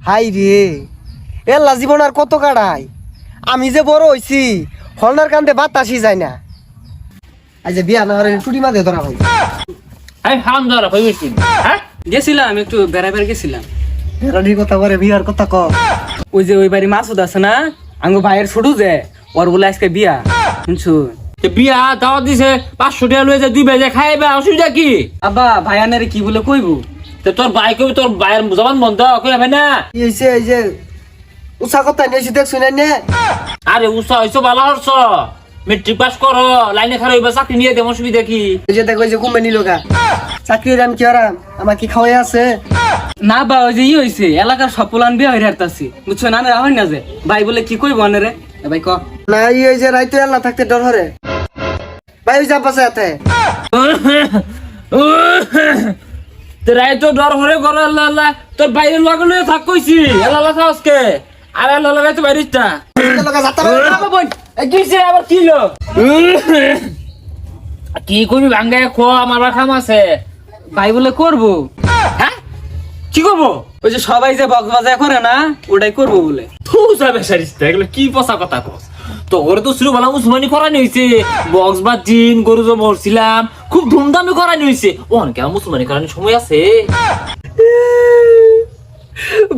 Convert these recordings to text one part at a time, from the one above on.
High রে এল্লা জীবন আর কত কাটাই আমি যে বড় হইছি হলনার কান্দে বাতাসই যায় না আজ বিয়া না হলে টুটি মাঝে ধরা ভাই এই হারাম দাদা কই গেছিস হ্যাঁ গেছিলাম একটু বেড়াবার গেছিলাম। বেড়ানির কথা বলে বিয়ার কথা ক ওই যে ওই বাড়ি মাসুদ আছে না আঙ্গো ভাইয়ের ছোট যে ওর বলে আজকে বিয়া শুনছো। তে বিয়া দাওয়াত দিছে 500 টাকা লয়ে যা দুই বেজে খাইবা অসুবিধা কি? আব্বা ভাইয়ানের কি বলে কইবো? তে তোর ভাই কই তোর ভাইয়ের জবান বন্ধ কই হবে না? এই যে উষা কথা নিয়েছি দেখছুন না আরে উসা হইছো ভালো হরছ মেট্রিক পাস করো লাইনে খারাপ হইবা চাকরি নিয়ে দেব অসুবিধা কি? এই যে দেখো এই যে কুম্বে নিল গা চাকরির আমি কি আরাম আমার কি খাওয়াই আছে না বা ওই যে হইছে এলাকার সব পোলান বিয়া হইরে হারতাছি বুঝছো না না হয় না যে ভাই বলে কি কইবো আনেরে ভাই ক না এই যে রাইতে আল্লাহ থাকতে ডর হরে ভাই ওই যা পাশে আছে তোরাই তো ডর হরে করো আল্লাহ আল্লাহ তোর বাইরের লগে লয়ে থাক কইছি আল্লাহ আল্লাহ আজকে আর আল্লাহ আল্লাহ তো বাইরিস্তা কিসে আবার কি লো কি কইবি ভাঙ্গায় খো আমার খাম আছে ভাই বলে করবো। হ্যাঁ কি করবো? ওই যে সবাই যে বক্স বাজায় করে না ওটাই করবো বলে। থু যাবে সারিস্তা এগুলো কি পচা কথা কস তো ওরে তো শুরু বলা মুসলমানি করানি হয়েছে বক্স বা জিন গরু যে মরছিলাম খুব ধুমধামে করানি হয়েছে অনেকে মুসলমানি করানোর সময় আছে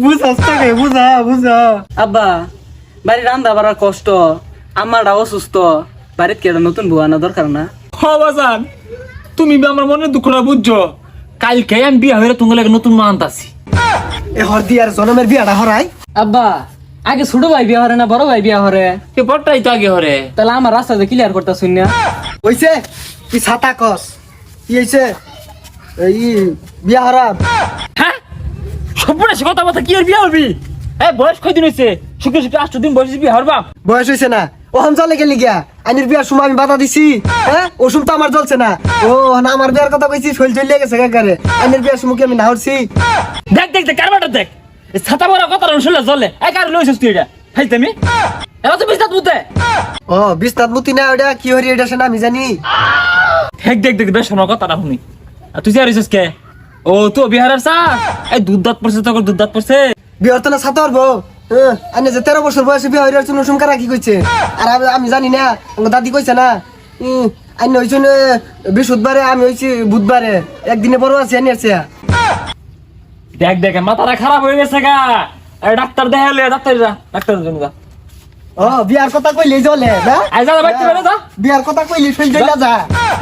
বুঝাস তাকে বুঝা আব্বা বাড়ি রান্না বাড়ার কষ্ট আমারটা অসুস্থ বাড়িতে কেটে নতুন বউ আনা দরকার না। বাজান তুমি আমার মনে দুঃখটা বুঝছো কালকে আমি বিয়া হয়ে তোমার লাগে নতুন মা আনতাছি এ হরদি আর জনমের বিয়াটা হরাই আব্বা আগে ছোট ভাই বিয়া হরে না বড় ভাই বিয়া হরে কে পরটাই তো আগে হরে তাহলে আমার রাস্তাতে ক্লিয়ার করতে শুন না হইছে তুই ছাতা কস কি হইছে এই বিয়া হারাম হ্যাঁ সর্বনাশ কথা কথা কি আর বিয়া হবি বয়স কয়দিন হয়েছে শুক্র 8 দিন বয়স বিয়া হরবাম বয়স হইছে না ও হাম চলে গেলি গিয়া আইনের বিয়ার সময় আমি বাধা দিছি হ্যাঁ ওষুধ তো আমার জ্বলছে না ও না আমার বিয়ার কথা কইছি শৈল চলে গেছে কাকারে আইনের বিয়ার সময় কি আমি না হরছি দেখ কারবারটা দেখ ছাতা বড় কথা শুনলে চলে কার লইছিস তুই এটা হাই তুমি এরা তো বিস্তার বুঝতে ও বিস্তার মুতি না ওটা কি হরি এটা সেনা আমি জানি দেখ বেশ শোনার কথাটা শুনি আর তুই আর কে ও তো বিহারের চা এই দুধ দাঁত পড়ছে তোর দুধ দাঁত পড়ছে বিয়ার তো না ছাতা হরবো আইনে যে 13 বছর বয়সে বিয়া হইরার জন্য সুমকারা কি কইছে আর আমি জানি না আমার দাদি কইছে না আইনে হইছে বৃহস্পতিবারে আমি হইছি বুধবারে একদিনে বড় আছে আইনের চেয়া দেখ মাথাটা খারাপ হয়ে গেছে গা ডাক্তার দেখালে ডাক্তার জন্য যা ও বিয়ার কথা কইলে জ্বলে না যা বাইতে যা বিয়ার কথা কইলে ফেল যা